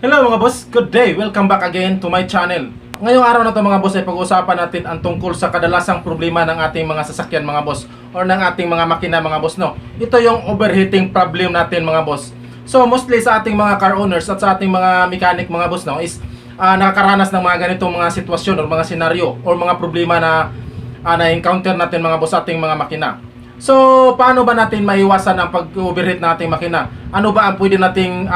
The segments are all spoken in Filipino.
Hello mga boss, good day! Welcome back again to my channel. Ngayong araw na to mga boss ay pag-uusapan natin ang tungkol sa kadalasang problema ng ating mga sasakyan mga boss or ng ating mga makina mga boss, no. Ito yung overheating problem natin mga boss. So mostly sa ating mga car owners at sa ating mga mechanic mga boss, no, is nakakaranas ng mga ganitong mga sitwasyon or mga senaryo or mga problema na na-encounter natin mga boss sa ating mga makina. So paano ba natin maiwasan ang pag-overheat ng ating makina? Ano ba ang pwede nating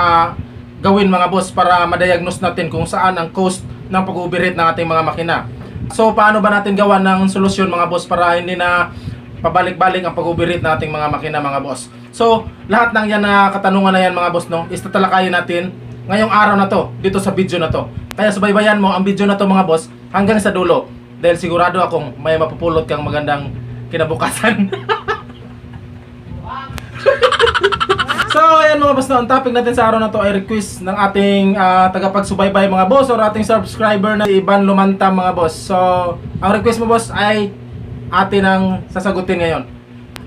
gawin mga boss para ma-diagnose natin kung saan ang cause ng pag-overheat ng ating mga makina? So paano ba natin gawa ng solusyon mga boss para hindi na pabalik-balik ang pag-overheat ng ating mga makina mga boss? So lahat ng yan na katanungan na yan mga boss, no, is tatalakayin natin ngayong araw na to dito sa video na to. Kaya subaybayan mo ang video na to mga boss hanggang sa dulo dahil sigurado akong may mapupulot kang magandang kinabukasan. So ayan mga boss, no, ang topic natin sa araw na to ay request ng ating tagapagsubaybay mga boss or ating subscriber na si Ivan Lumanta mga boss. So ang request mo boss ay atin ang sasagutin ngayon.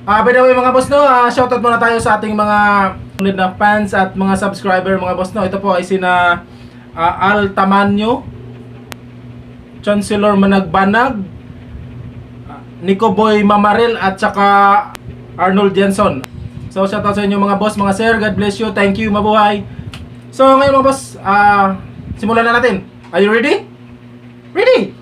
By the way mga boss, no, shoutout muna tayo sa ating mga solid na fans at mga subscriber mga boss, no. Ito po ay sina Al Tamanyo, Chancellor Managbanag, Nico Boy Mamaril at saka Arnold Jenson. So shoutout sa inyo mga boss, mga sir, God bless you, thank you, mabuhay. So ngayon mga boss, simulan na natin. Are you ready? Ready!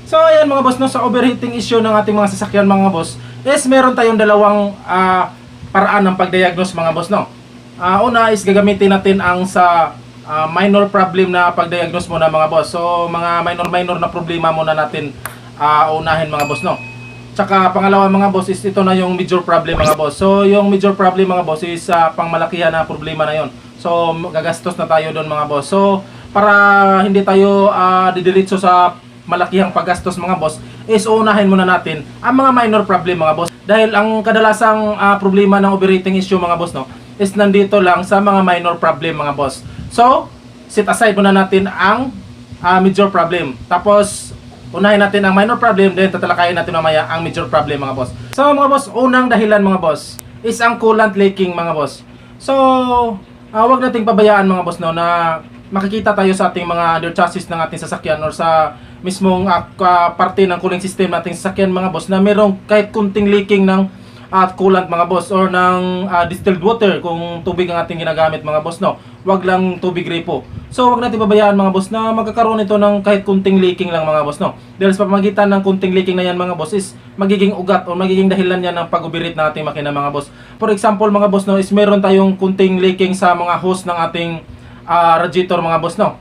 So ayan mga boss, no, sa overheating issue ng ating mga sasakyan mga boss, is meron tayong dalawang paraan ng pag-diagnose mga boss, no. Una is gagamitin natin ang sa minor problem na pag-diagnose muna mga boss. So mga minor na problema muna natin unahin mga boss, no. Tsaka pangalawa mga boss is ito na yung major problem mga boss. So yung major problem mga boss is pangmalakihan na problema na yon. So gagastos na tayo doon mga boss. So para hindi tayo didiretso sa malakihang paggastos mga boss, is unahin muna natin ang mga minor problem mga boss. Dahil ang kadalasang problema ng overheating issue mga boss, no, is nandito lang sa mga minor problem mga boss. So, set aside muna natin ang major problem. Tapos, unahin natin ang minor problem, then tatalakayin natin mamaya ang major problem mga boss. So, mga boss, unang dahilan mga boss is ang coolant leaking mga boss. So, wag nating pabayaan mga boss, no, na makikita tayo sa ating mga under chassis ng ating sasakyan or sa mismong parte ng cooling system nating sasakyan mga boss na merong kahit kunting leaking ng coolant mga boss or ng distilled water kung tubig ang ating ginagamit mga boss, no. Wag lang tubig repo. So wag natin pabayaan mga boss na magkakaroon ito ng kahit kunting leaking lang mga boss, no. Dahil sa pamamagitan ng kunting leaking na yan mga boss is magiging ugat o magiging dahilan yan ng pag-overheat ng ating makina mga boss. For example mga boss, no, is meron tayong kunting leaking sa mga hose ng ating radiator mga boss, no.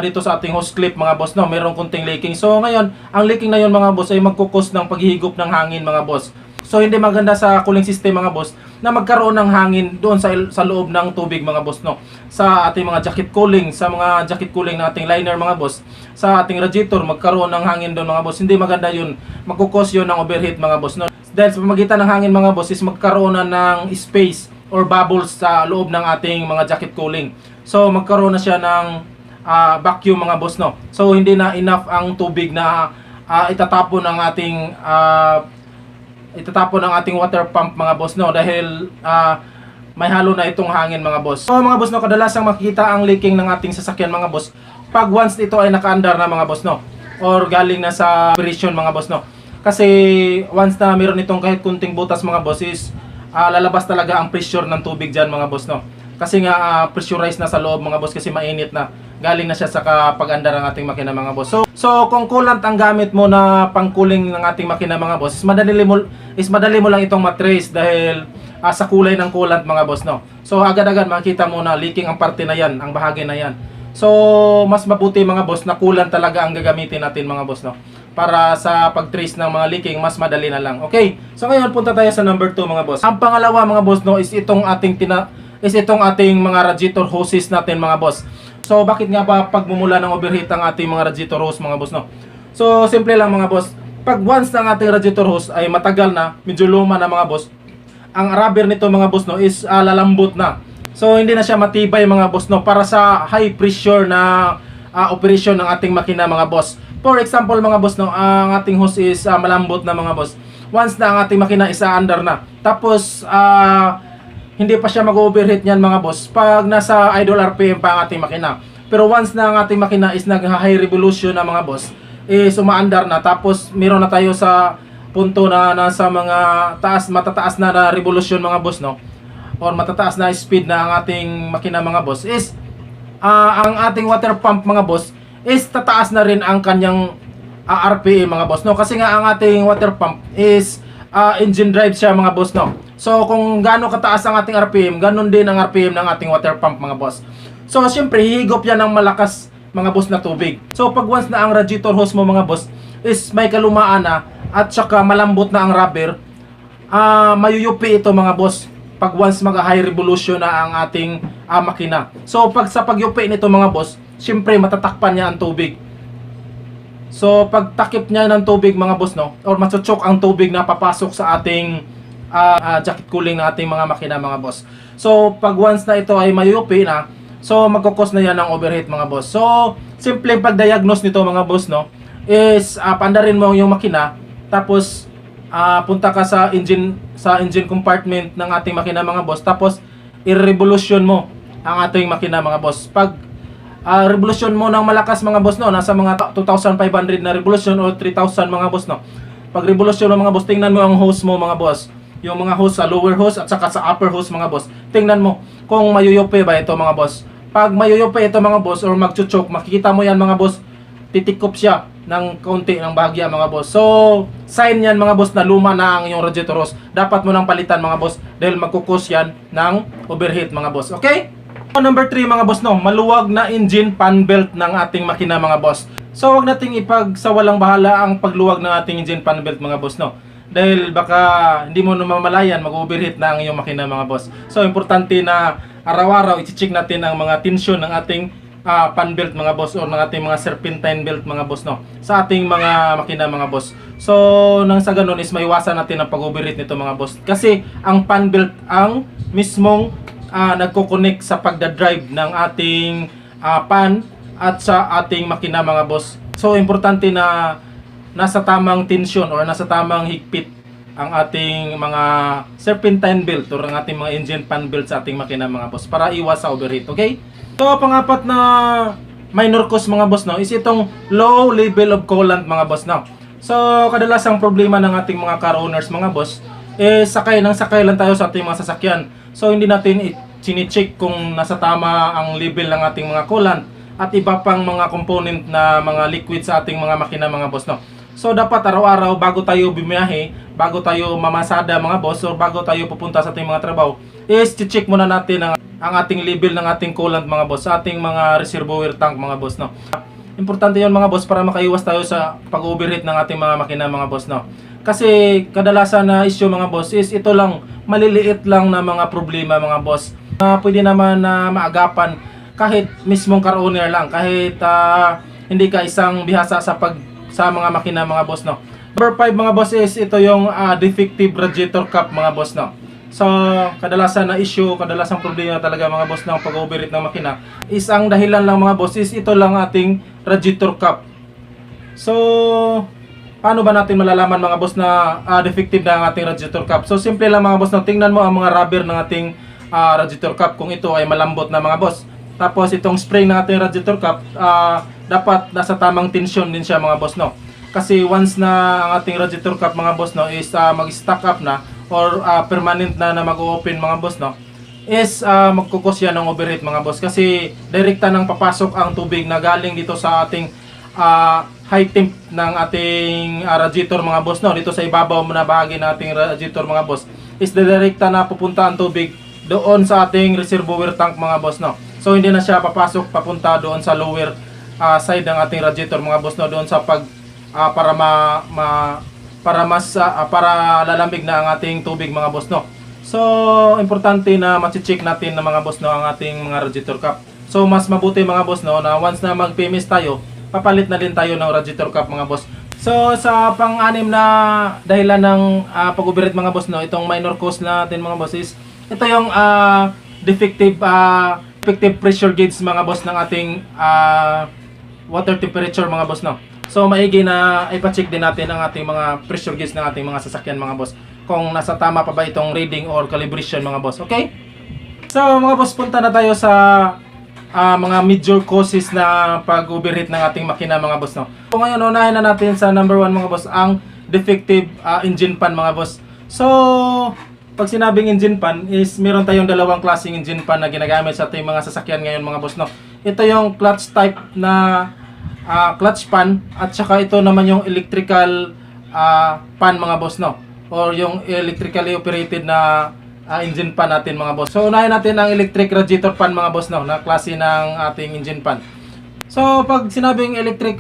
Dito sa ating hose clip mga boss, no, meron kunting leaking. So ngayon, ang leaking na yon mga boss ay magkukos ng paghihigop ng hangin mga boss. So hindi maganda sa cooling system mga boss na magkaroon ng hangin doon sa loob ng tubig mga boss, no. Sa ating mga jacket cooling, sa mga jacket cooling ng ating liner mga boss, sa ating radiator magkaroon ng hangin doon mga boss. Hindi maganda yun. Magkukos yun ng overheat mga boss, no. Dahil sa pamamagitan ng hangin mga boss is magkaroon na ng space or bubbles sa loob ng ating mga jacket cooling. So magkaroon na siya ng vacuum mga boss, no. So hindi na enough ang tubig na itatapon ng ating water pump mga boss, no, dahil may halo na itong hangin mga boss. So mga boss, no, kadalasang makikita ang leaking ng ating sasakyan mga boss pag once ito ay nakaandar na mga boss, no, or galing na sa operation mga boss, no. Kasi once na meron itong kahit kunting butas mga boss is lalabas talaga ang pressure ng tubig dyan mga boss, no. Kasi nga pressurized na sa loob mga boss kasi mainit na. Galing na siya sa pag-andar ng ating makina mga boss. So kung coolant ang gamit mo na pang-cooling ng ating makina mga boss, is madali mo lang itong matrace dahil sa kulay ng coolant mga boss, no. So agad-agad makita mo na leaking ang parte na yan, ang bahagi na yan. So mas mabuti mga boss na coolant talaga ang gagamitin natin mga boss, no, para sa pag-trace ng mga leaking mas madali na lang. Okay, so ngayon punta tayo sa number 2 mga boss. Ang pangalawa mga boss, no, is itong ating mga radiator hoses natin mga boss. So bakit nga ba pagmumula ng overheat ang ating mga radiator hose mga boss, no? So simple lang mga boss. Pag once ng ating radiator hose ay matagal na, medyo luma na mga boss, ang rubber nito mga boss, no, is lalambot na. So hindi na siya matibay mga boss, no, para sa high pressure na operation ng ating makina mga boss. For example mga boss, no, ang ating hose is malambot na mga boss. Once na ang ating makina is under na, tapos hindi pa siya mag-overheat niyan mga boss pag nasa idle RPM pa ang ating makina. Pero once na ang ating makina is nag-high revolution na mga boss, is umaandar na, tapos meron na tayo sa punto na nasa mga matataas na revolution mga boss, no, or matataas na speed na ang ating makina mga boss, is ang ating water pump mga boss is tataas na rin ang kanyang RPM mga boss, no, kasi nga ang ating water pump is engine drive siya mga boss, no. So kung gaano kataas ang ating RPM, ganun din ang RPM ng ating water pump mga boss. So syempre hihigop yan ng malakas mga boss na tubig. So pag once na ang radiator hose mo mga boss is may kalumaan na at saka malambot na ang rubber, mayuyupi ito mga boss pag once mag high revolution na ang ating makina. So pag sa pagyupi nito mga boss, syempre matatakpan niya ang tubig. So pag takip niya ng tubig mga boss, no, or matsutsok ang tubig na papasok sa ating jacket cooling ng ating mga makina mga boss. So pag once na ito ay mayuyupi na, so magkukos na yan ng overheat mga boss. So simple pag-diagnose nito mga boss, no, is pandarin mo yung makina, tapos punta ka sa engine compartment ng ating makina mga boss, tapos i-revolution mo ang ating makina mga boss. Pag revolution mo ng malakas mga boss, no, nasa mga 2,500 na revolution o 3,000 mga boss, no. Pag revolution ng mga boss, tingnan mo ang hose mo mga boss, yung mga hose sa lower hose at saka sa upper hose mga boss. Tingnan mo kung mayuyupi ba ito mga boss. Pag mayuyupi ito mga boss or magchuchok, makikita mo yan mga boss, titikop siya ng kaunti ng bahagya mga boss. So sign yan mga boss na luma na ang iyong radiator hose. Dapat mo nang palitan mga boss dahil magkukos yan ng overheat mga boss. Okay? Number 3 mga boss, no, maluwag na engine fan belt ng ating makina mga boss. So wag nating ipagsawalang bahala ang pagluwag ng ating engine fan belt mga boss, no, dahil baka hindi mo namamalayan mag-overheat na ang iyong makina mga boss. So importante na araw-araw i-check natin ang mga tension ng ating fan belt mga boss, or ng ating mga serpentine belt mga boss, no, sa ating mga makina mga boss. So nang sa ganun is maiwasan natin ang pag-overheat nito mga boss, kasi ang fan belt ang mismong nagko-connect sa pagdadrive ng ating pan at sa ating makina mga boss. So importante na nasa tamang tension or nasa tamang higpit ang ating mga serpentine belt or ang ating mga engine fan belt sa ating makina mga boss para iwas sa overheat. Okay? So pangapat na minor cause mga boss, no, is itong low level of coolant mga boss, no. So kadalasang problema ng ating mga car owners mga boss sakay lang tayo sa ating mga sasakyan. So hindi natin chine-check kung nasa tama ang level ng ating mga coolant at iba pang mga component na mga liquid sa ating mga makina mga boss, no. So dapat araw-araw bago tayo bumiyahe, bago tayo mamasada mga boss, or bago tayo pupunta sa ating mga trabaho, is check muna natin ang ating level ng ating coolant mga boss sa ating mga reservoir tank mga boss, no. Importante 'yon mga boss para makaiwas tayo sa pag-overheat ng ating mga makina mga boss, no. Kasi kadalasan na issue mga boss is ito lang, maliliit lang na mga problema mga boss. Pwede naman na maagapan kahit mismong car owner lang, kahit hindi ka isang bihasa sa mga makina mga boss, no. Number 5 mga boss is ito yung defective radiator cap mga boss, no. So kadalasan na issue, kadalasang problema talaga mga boss ng pag-overheat ng makina is ang dahilan lang mga boss is ito lang ating radiator cap. So paano ba natin malalaman mga boss na defective na ang ating radiator cap? So simple lang mga boss, no. Tingnan mo ang mga rubber ng ating radiator cap kung ito ay malambot na mga boss. Tapos itong spring ng ating radiator cap dapat nasa tamang tension din siya mga boss, no. Kasi once na ang ating radiator cap mga boss, no, is mag-stack up na or permanent na mag-open mga boss, no, is magkukos yan ng overheat mga boss, kasi direkta nang papasok ang tubig na galing dito sa ating high temp ng ating radiator mga boss, no, dito sa ibabaw na bahagi ng ating radiator mga boss, is direkta na pupunta ang tubig doon sa ating reservoir tank mga boss, no. So hindi na siya papasok papunta doon sa lower side ng ating radiator mga boss, no, doon sa para lalamig na ang ating tubig mga boss, no. So importante na ma-check natin na mga boss, no, ang ating mga radiator cap. So mas mabuti mga boss, no, na once na mag-PMS tayo, papalit na din tayo ng radiator cap mga boss. So sa pang-anim na dahilan ng pag-overheat mga boss, no, itong minor cause natin mga boss is ito yung defective pressure gauge mga boss ng ating water temperature mga boss, no. So maigi na ipa-check din natin ang ating mga pressure gauge ng ating mga sasakyan mga boss, kung nasa tama pa ba itong reading or calibration mga boss. Okay? So mga boss, punta na tayo sa mga major causes na pag-overheat ng ating makina mga boss, no? So ngayon, unahin na natin sa number 1 mga boss, ang defective engine pan mga boss. So pag sinabing engine pan is meron tayong dalawang klaseng engine pan na ginagamit sa ating mga sasakyan ngayon mga boss, no? Ito yung clutch type na clutch pan, at saka ito naman yung electrical pan mga boss, no? Or yung electrically operated na engine pan natin mga boss. So unahin natin ang electric radiator pan mga boss, no, na klase ng ating engine pan. So pag sinabing electric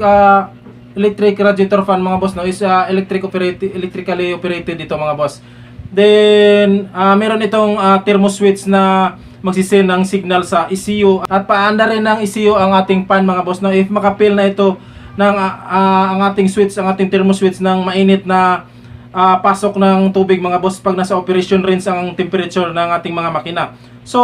radiator fan mga boss, no, is electrically operated ito mga boss. Then meron itong thermo switch na magsisend ng signal sa ECU, at paanda rin ng ECU ang ating pan mga boss, no. If makapil na ito ng ang ating switch, ang ating thermo switch ng mainit na pasok ng tubig mga boss, pag nasa operation range ang temperature ng ating mga makina. So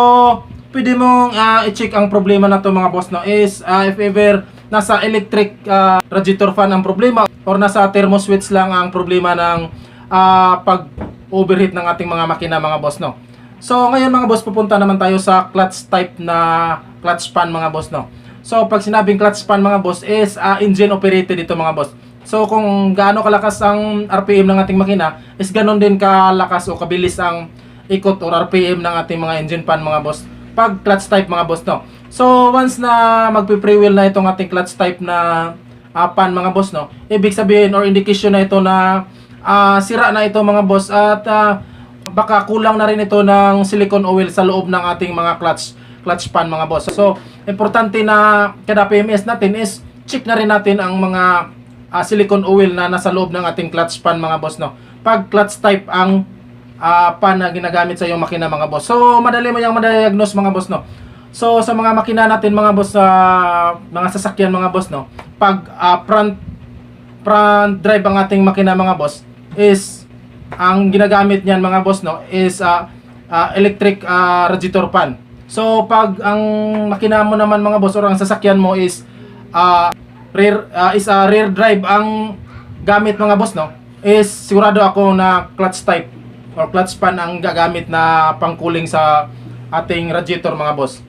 pwede mong i-check ang problema na to mga boss, no, is if ever nasa electric radiator fan ang problema, or nasa thermo switch lang ang problema ng pag overheat ng ating mga makina mga boss, no. So ngayon mga boss, pupunta naman tayo sa clutch type na clutch pan mga boss, no. So pag sinabing clutch pan mga boss is engine operated ito mga boss. So kung gaano kalakas ang RPM ng ating makina, is ganon din kalakas o kabilis ang ikot or RPM ng ating mga engine pan mga boss pag clutch type mga boss, no. So once na magpi-freewheel na itong ating clutch type na pan mga boss, no, ibig sabihin or indication na ito na sira na ito mga boss, at baka kulang na rin ito ng silicone oil sa loob ng ating mga clutch pan mga boss. So importante na kada PMS natin is check na rin natin ang mga silicone oil na nasa loob ng ating clutch pan mga boss, no, pag clutch type ang pan na ginagamit sa iyong makina mga boss. So madali mo yang ma-diagnose mga boss, no. So sa mga makina natin mga boss, mga sasakyan mga boss, no, pag front drive ang ating makina mga boss, is ang ginagamit niyan mga boss, no, is electric radiator fan. So pag ang makina mo naman mga boss or ang sasakyan mo is rear drive ang gamit mga boss, no, is sigurado ako na clutch type or clutch pan ang gagamit na pangcooling sa ating radiator mga boss.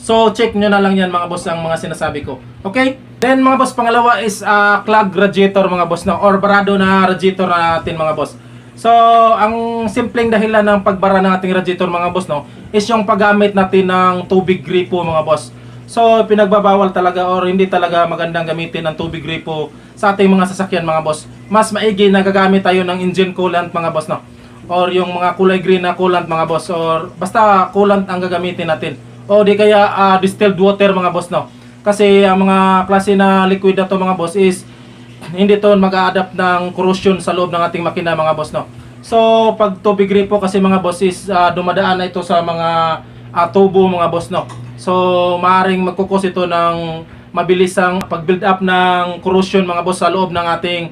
So check nyo na lang yan mga boss ang mga sinasabi ko. Okay? Then mga boss, pangalawa is clog radiator mga boss, no, or barado na radiator natin mga boss. So ang simpleng dahilan ng pagbara ng ating radiator mga boss, no, is yung paggamit natin ng tubig gripo mga boss. So pinagbabawal talaga or hindi talaga magandang gamitin ng tubig gripo sa ating mga sasakyan mga boss. Mas maigi na gagamit tayo ng engine coolant mga boss, no, or yung mga kulay green na coolant mga boss, or basta coolant ang gagamitin natin, o di kaya distilled water mga boss, no. Kasi ang mga klase na liquid na to mga boss is hindi to mag-a-adapt ng corrosion sa loob ng ating makina mga boss, no. So pag tubig gripo kasi mga boss is dumadaan na ito sa mga tubo mga boss, no. So maaring magkukos ito ng mabilisang pag-build up ng corrosion mga boss sa loob ng ating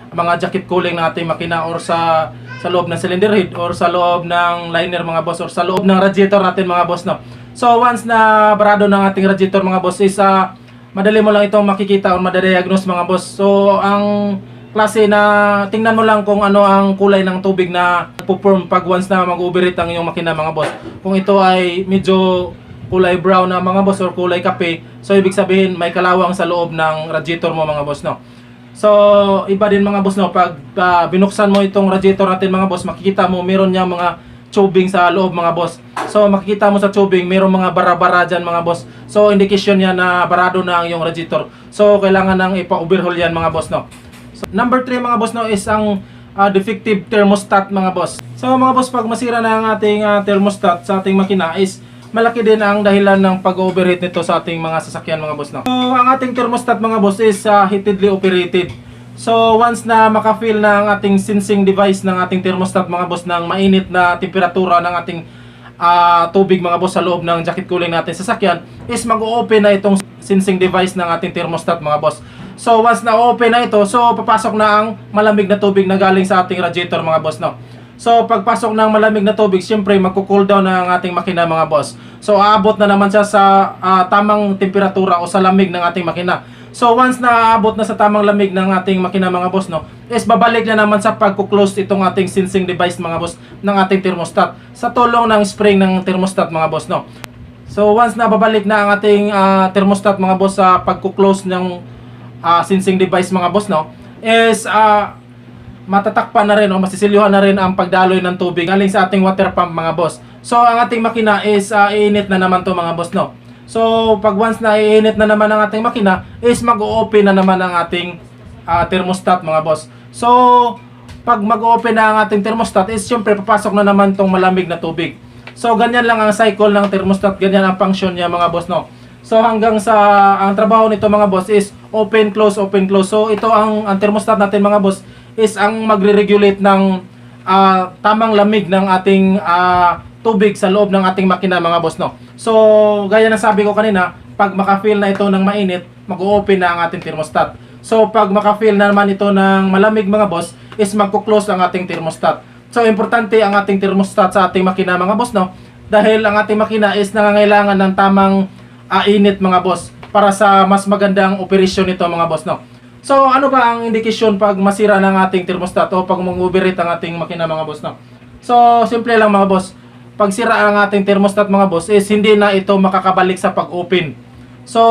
mga jacket cooling ng ating makina, or sa loob ng cylinder head, or sa loob ng liner mga boss, or sa loob ng radiator natin mga boss, no. So once na barado ng ating radiator mga boss is madali mo lang itong makikita o madadiagnose mga boss. So ang klase na tingnan mo lang kung ano ang kulay ng tubig na perform pag once na mag-overheat ang iyong makina mga boss. Kung ito ay medyo kulay brown na mga boss or kulay kape, so ibig sabihin may kalawang sa loob ng radiator mo mga boss, no. So iba din mga boss, no, pag binuksan mo itong radiator natin mga boss, makikita mo meron niya mga tubing sa loob mga boss. So makikita mo sa tubing meron mga bara-bara dyan mga boss. So indication yan na barado na ang iyong radiator. So kailangan nang ipa-overhaul yan mga boss, no. So, number 3 mga boss, no, is ang defective thermostat mga boss. So mga boss, pag masira na ang ating thermostat sa ating makina is malaki din ang dahilan ng pag-overheat nito sa ating mga sasakyan mga boss, no. So ang ating thermostat mga boss is heatedly operated. So once na maka-feel na ang ating sensing device ng ating thermostat mga boss ng mainit na temperatura ng ating tubig mga boss sa loob ng jacket cooling natin sasakyan, is mag-o-open na itong sensing device ng ating thermostat mga boss. So once na open na ito, so papasok na ang malamig na tubig na galing sa ating radiator mga boss, no. So pagpasok ng malamig na tubig, siyempre magko-cool down na ang ating makina mga boss. So aabot na naman siya sa tamang temperatura o sa lamig ng ating makina. So once na aabot na sa tamang lamig ng ating makina mga boss, no, is babalik na naman sa pagko-close itong ating sensing device mga boss ng ating thermostat sa tulong ng spring ng thermostat mga boss, no. So once na babalik na ang ating thermostat mga boss sa pagko-close ng sensing device mga boss, no, is matatakpan na rin o masisilyuhan na rin ang pagdaloy ng tubig galing sa ating water pump mga boss. So ang ating makina is iinit na naman to mga boss, no. So pag once na iinit na naman ang ating makina is mag-o-open na naman ang ating thermostat mga boss. So pag mag-open na ang ating thermostat is syempre papasok na naman tong malamig na tubig. So ganyan lang ang cycle ng thermostat, ganyan ang function niya mga boss, no. So hanggang sa ang trabaho nito mga boss is open close open close. So ito ang thermostat natin mga boss is ang magre-regulate ng tamang lamig ng ating tubig sa loob ng ating makina mga boss, no. So gaya ng sabi ko kanina, pag maka-feel na ito ng mainit, mag-o-open na ang ating thermostat. So pag maka-feel na naman ito ng malamig mga boss, is magko-close ang ating thermostat. So importante ang ating thermostat sa ating makina mga boss, no, dahil ang ating makina is nangangailangan ng tamang init mga boss para sa mas magandang operasyon nito mga boss, no. So ano ba ang indikasyon pag masira ng ating thermostat o pag mag-overheat ang ating makina mga boss, no? So simple lang mga boss, pag sira ang ating thermostat mga boss is hindi na ito makakabalik sa pag-open. So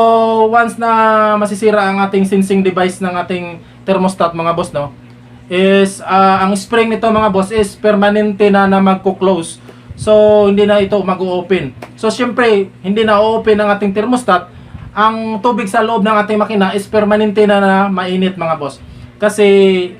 once na masisira ang ating sensing device ng ating thermostat mga boss, no, is ang spring nito mga boss is permanente na magko-close. So hindi na ito mag-open. So syempre hindi na o-open ang ating thermostat, ang tubig sa loob ng ating makina is permanente na mainit mga boss. Kasi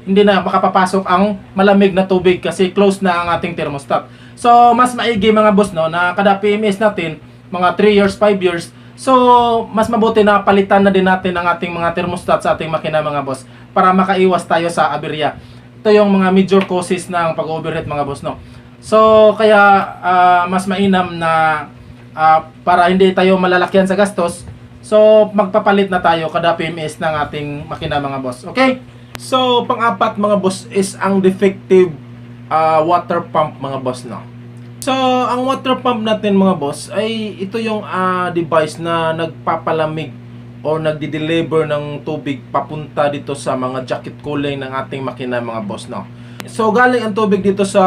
hindi na makapapasok ang malamig na tubig kasi close na ang ating thermostat. So mas maigi mga boss, no, na kada PMS natin mga 3 years, 5 years. So mas mabuti na palitan na din natin ang ating mga thermostat sa ating makina mga boss para makaiwas tayo sa aberya. Ito yung mga major causes ng pag-overheat mga boss, no. So kaya mas mainam na para hindi tayo malalakyan sa gastos, so magpapalit na tayo kada PMS ng ating makina mga boss. Okay? So pang-apat mga boss is ang defective water pump mga boss, no. So ang water pump natin mga boss ay ito yung device na nagpapalamig o nagdi-deliver ng tubig papunta dito sa mga jacket cooling ng ating makina mga boss, no. So galing ang tubig dito sa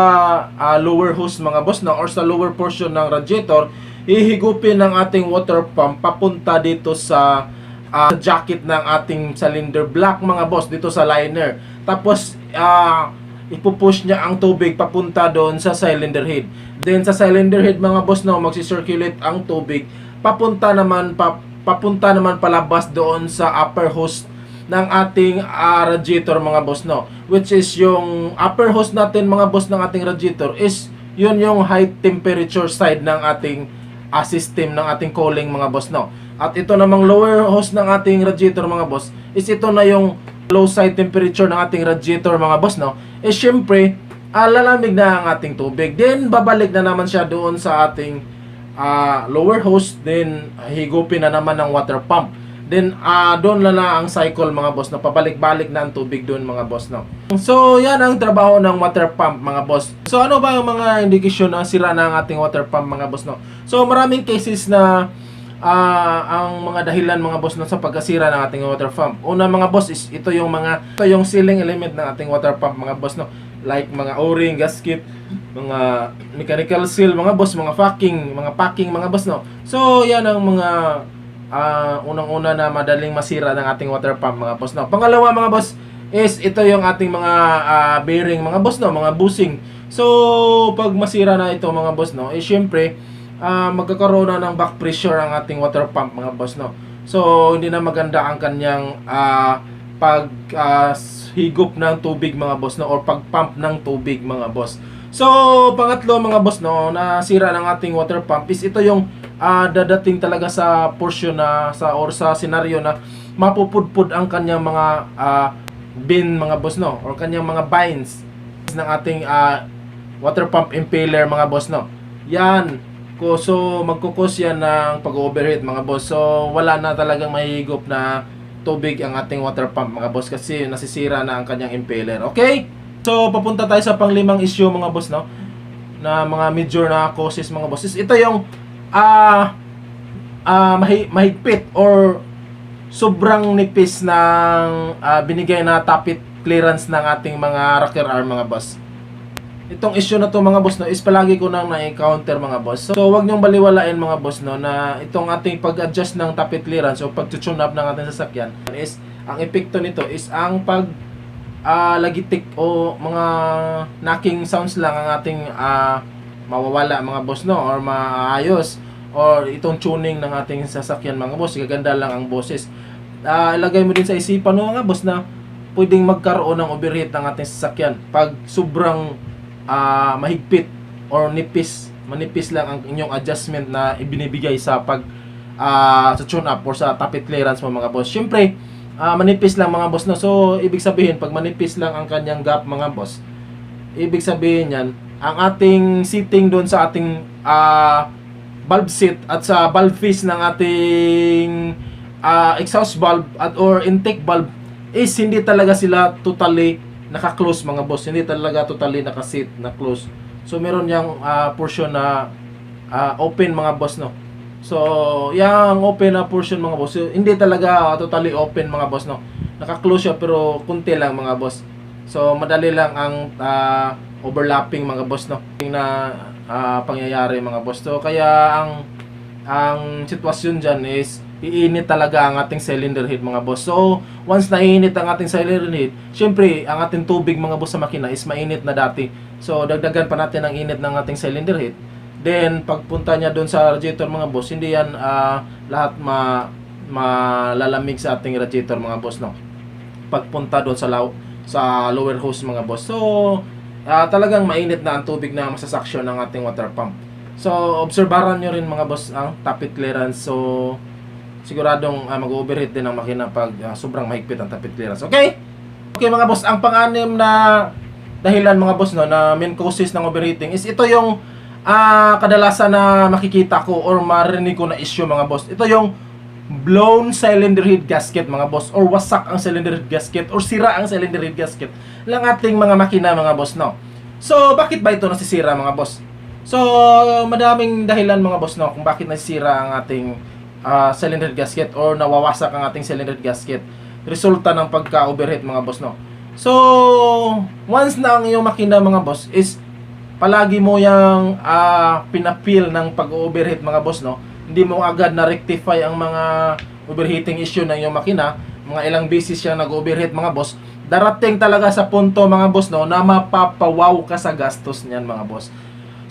lower hose mga boss, no, or sa lower portion ng radiator, ihigupin ng ating water pump papunta dito sa jacket ng ating cylinder block mga boss, dito sa liner. Tapos ipupush niya ang tubig papunta doon sa cylinder head. Then sa cylinder head mga boss, no, magsi-circulate ang tubig papunta naman palabas doon sa upper hose ng ating radiator mga boss, no, which is yung upper hose natin mga boss ng ating radiator is yun yung high temperature side ng ating system ng ating cooling mga boss, no. At ito namang lower hose ng ating radiator mga boss is ito na yung low side temperature ng ating radiator mga boss, no. Eh syempre lalamig na ang ating tubig, then babalik na naman siya doon sa ating lower hose, then higupin na naman ng water pump. Then doon na ang cycle mga boss, na pabalik-balik na ang tubig doon mga boss, no. So yan ang trabaho ng water pump mga boss. So ano ba ang mga indikasyon na sira na ang ating water pump mga boss, no? So maraming cases na ang mga dahilan mga boss na sa pagkasira ng ating water pump. Una mga boss is ito yung sealing element ng ating water pump mga boss, no. Like mga o-ring, gasket, mga mechanical seal mga boss, mga packing mga boss, no. So yan ang mga unang-una na madaling masira ng ating water pump mga boss, no. Pangalawa mga boss is ito yung ating mga bearing mga boss, no, mga bushing. So pag masira na ito mga boss, no, eh syempre magkakaroon na ng back pressure ang ating water pump mga boss, no. So hindi na maganda ang kanyang higop ng tubig mga boss, no, or pag-pump ng tubig mga boss. So pangatlo mga boss, no, na sira ng ating water pump is ito yung dadating talaga sa portion na sa senaryo na mapupudpud ang kanyang mga bin mga boss, no, or kanyang mga binds ng ating water pump impeller mga boss, no. Yan. So magkukos yan ng pag-overheat mga boss. So wala na talagang mahigop na tubig ang ating water pump mga boss kasi nasisira na ang kanyang impeller. Okay? So papunta tayo sa panglimang issue mga boss, no, na mga major na causes mga boss. Ito yung mahigpit or sobrang nipis ng binigay na tapit clearance ng ating mga rocker arm mga boss. Itong issue na to mga boss no is palagi ko nang na-encounter mga boss. So wag niyong baliwalain mga boss no na itong ating pag-adjust ng tapit clearance o pag-tune up ng ating sasakyan is ang epekto nito is ang pag lagitik o mga knocking sounds lang ang ating mawawala mga boss no or maayos or itong tuning ng ating sasakyan mga boss, gaganda lang ang boses. Ilagay mo din sa isipan mo mga boss na pwedeng magkaroon ng overheat ng ating sasakyan pag sobrang mahigpit or manipis lang ang inyong adjustment na ibinibigay sa pag sa tune up or sa tapit clearance mo mga boss. Syempre, manipis lang mga boss no. So, ibig sabihin pag manipis lang ang kanyang gap mga boss, ibig sabihin yan, ang ating seating doon sa ating valve seat at sa valve face ng ating exhaust valve at or intake valve is hindi talaga sila totally naka-close mga boss. Hindi talaga totally naka-seat na close. So meron yang portion na open mga boss no. So yang open na portion mga boss, hindi talaga totally open mga boss no. Naka-close siya pero kunti lang mga boss. So madali lang ang overlapping mga boss no. Na pangyayari mga boss. So kaya ang sitwasyon diyan is iinit talaga ang ating cylinder head mga boss. So, once naiinit ang ating cylinder head, syempre, ang ating tubig mga boss sa makina is mainit na dati. So, dagdagan pa natin ang init ng ating cylinder head. Then, pagpunta niya doon sa radiator mga boss, hindi yan lahat malalamig sa ating radiator mga boss, no? Pagpunta doon sa lower hose mga boss. So, talagang mainit na ang tubig na masasaksyon ng ating water pump. So, obserbaran nyo rin mga boss ang tapit clearance. So, siguradong mag-overheat din ang makina pag sobrang mahigpit ang tapit clearance. Okay? Okay mga boss, ang pang-anim na dahilan mga boss no, na main causes ng overheating is ito yung kadalasan na makikita ko or marinig ko na issue mga boss. Ito yung blown cylinder head gasket mga boss or wasak ang cylinder head gasket or sira ang cylinder head gasket ng ating mga makina mga boss no. So, bakit ba ito nasisira mga boss? So, madaming dahilan mga boss no kung bakit nasisira ang ating cylinder head gasket or nawawasak ang ating cylinder head gasket resulta ng pagka-overheat mga boss no. So once na ang iyong makina mga boss is palagi mo yang pinapil ng pag-overheat mga boss no, hindi mo agad na rectify ang mga overheating issue ng iyong makina, mga ilang beses siya nag-overheat mga boss, darating talaga sa punto mga boss no na mapapawaw ka sa gastos niyan mga boss.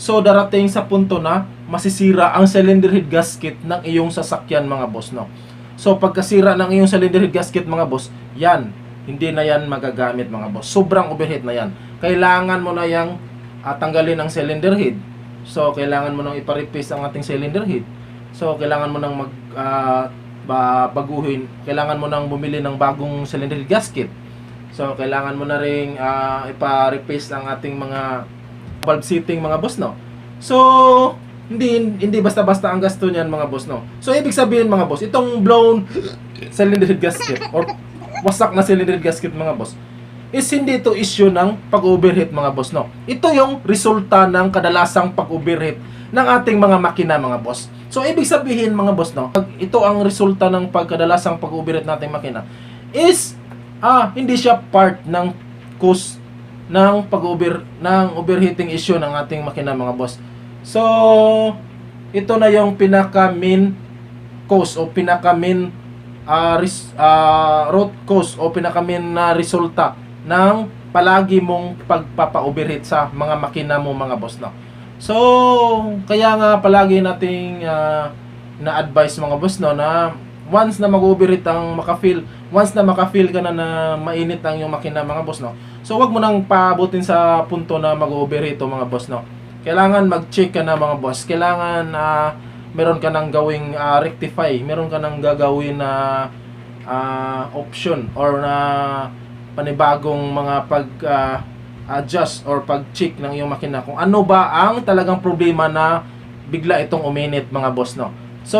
So darating sa punto na masisira ang cylinder head gasket ng iyong sasakyan mga boss no. So pagkasira ng iyong cylinder head gasket mga boss, yan, hindi na yan magagamit mga boss. Sobrang overheat na yan. Kailangan mo na yang tanggalin ang cylinder head. So kailangan mo nang ipa-replace ang ating cylinder head. So kailangan mo nang baguhin. Kailangan mo nang bumili ng bagong cylinder head gasket. So kailangan mo na ring ipa-replace ang ating mga valve seating mga boss no. So hindi basta-basta ang gasto niyan mga boss no. So ibig sabihin mga boss, itong blown cylinder head gasket or wasak na cylinder head gasket mga boss is hindi ito issue ng pag-overheat mga boss no. Ito yung resulta ng kadalasang pag-overheat ng ating mga makina mga boss. So ibig sabihin mga boss no, pag ito ang resulta ng pagkadalasang pag-overheat ng ating makina is hindi siya part ng cause ng overheating issue ng ating makina mga boss. So ito na yung pinaka main cause o pinaka main root cause o pinaka main na resulta ng palagi mong pagpapa-overheat sa mga makina mo mga boss no. So kaya nga palagi nating na-advise mga boss no na once na mag-overheat ang once na maka-feel ka na mainit ang yung makina mga boss no. So wag mo nang paabutin sa punto na mag-overheat mga boss no. Kailangan mag-check ka na mga boss. Kailangan meron ka nang gawing rectify, meron ka nang gagawin na option or na panibagong mga adjust or pag-check ng iyong makina kung ano ba ang talagang problema na bigla itong uminit mga boss no. So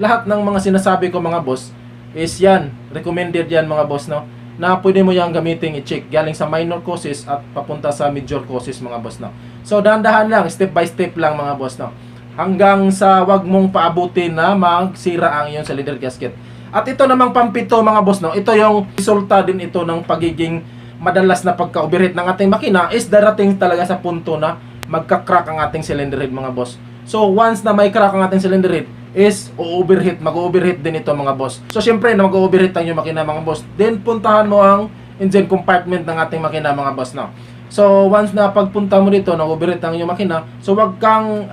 lahat ng mga sinasabi ko mga boss is yan, recommended yan mga boss no, na pwede mo yang gamitin i-check galing sa minor causes at papunta sa major causes mga boss no. So dahan-dahan lang, step by step lang mga boss no, hanggang sa wag mong paabutin na magsira ang iyong cylinder gasket. At ito namang pampito mga boss, no, ito yung resulta din ito ng pagiging madalas na pagka-overheat ng ating makina is darating talaga sa punto na magka-crack ang ating cylinder head mga boss. So once na may crack ang ating cylinder head is overheat, mag-overheat din ito mga boss. So syempre na mag-overheat ang yung makina mga boss, then puntahan mo ang engine compartment ng ating makina mga boss, no. So once na pagpunta mo dito, nag-overheat ang yung makina, so wag kang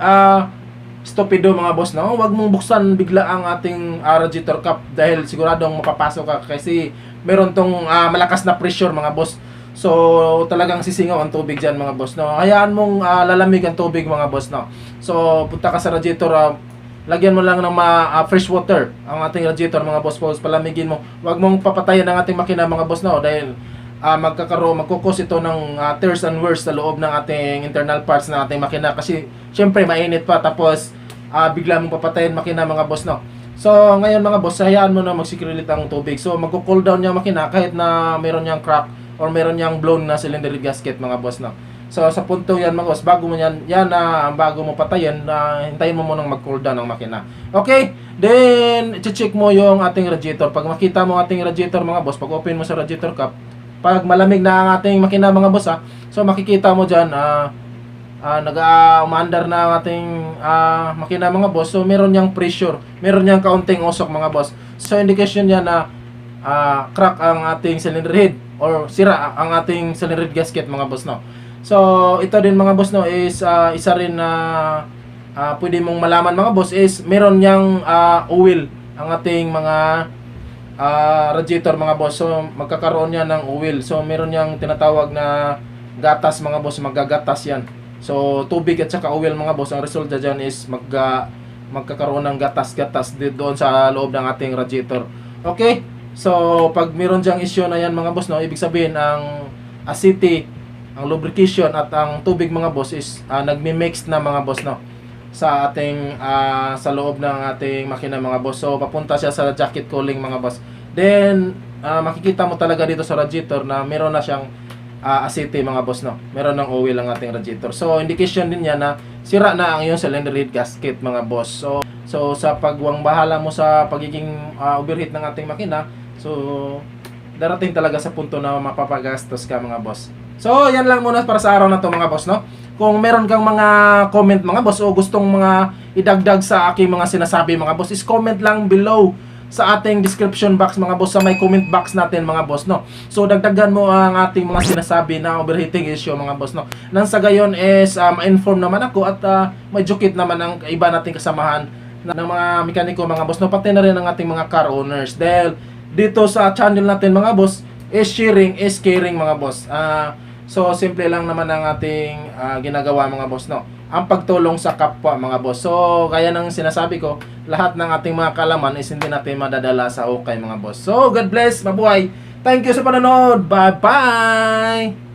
stupido mga boss, no? Huwag mong buksan bigla ang ating radiator cap dahil siguradong mapapasok ka kasi meron tong malakas na pressure mga boss. So talagang sisingaw ang tubig diyan mga boss, no? Hayaan mong lalamig ang tubig mga boss, no? So punta ka sa radiator, lagyan mo lang ng fresh water ang ating radiator mga boss, palamigin mo. Huwag mong papatayan ang ating makina mga boss, no? Dahil magkukos ito ng tears and wears sa loob ng ating internal parts ng ating makina kasi syempre mainit pa, tapos bigla mong papatayin makina mga boss, no. So ngayon mga boss, hayaan mo na magsikrelit ang tubig. So magko-cool down yung makina kahit na meron niyang crack or meron niyang blown na cylinder head gasket mga boss, no. So sa punto yan mga boss, bago mo bago mo patayin, hintayin mo munang mag-cool down ang makina. Okay, then check mo yung ating radiator. Pag makita mo ating radiator mga boss, pag open mo sa radiator cap, pag malamig na ang ating makina mga boss, so makikita mo dyan nag-umaandar na ang ating makina mga boss. So meron niyang pressure, meron niyang kaunting usok mga boss. So indication yan na crack ang ating cylinder head or sira ang ating cylinder head gasket mga boss, no. So ito din mga boss, no, is isa rin na pwede mong malaman mga boss is meron niyang oil ang ating mga radiator mga boss. So magkakaroon yan ng oil. So meron niyang tinatawag na gatas mga boss, magagatas yan. So tubig at saka oil mga boss, ang resulta dyan is magkakaroon ng gatas-gatas doon sa loob ng ating radiator. Okay, so pag meron dyang issue na yan mga boss, no, ibig sabihin ang acidity, ang lubrication at ang tubig mga boss is nagmi-mix na mga boss, no, sa ating sa loob ng ating makina mga boss. So papunta siya sa jacket cooling mga boss. Then makikita mo talaga dito sa radiator na meron na siyang acidity mga boss, no. Meron ng oil ang ating radiator. So indication din yan na sira na ang iyong cylinder head gasket mga boss. So sa pagwang bahala mo sa pagiging overheat ng ating makina, so darating talaga sa punto na mapapagastos ka mga boss. So yan lang muna para sa araw na to mga boss, no. Kung meron kang mga comment mga boss o gustong mga idagdag sa aking mga sinasabi mga boss, is comment lang below sa ating description box mga boss, sa may comment box natin mga boss, no. So dagdagan mo ang ating mga sinasabi na overheating issue mga boss, no. Nang sa gayon is ma-inform naman ako at ma-educate naman ang iba nating kasamahan ng mga mekaniko mga boss, no, pati na rin ang ating mga car owners. Dahil dito sa channel natin mga boss is sharing is caring mga boss. So simple lang naman ang ating ginagawa mga boss, no, ang pagtulong sa kapwa mga boss. So kaya nang sinasabi ko, lahat ng ating mga kalaman is hindi natin madadala sa okay mga boss. So God bless, mabuhay. Thank you sa panonood. Bye bye.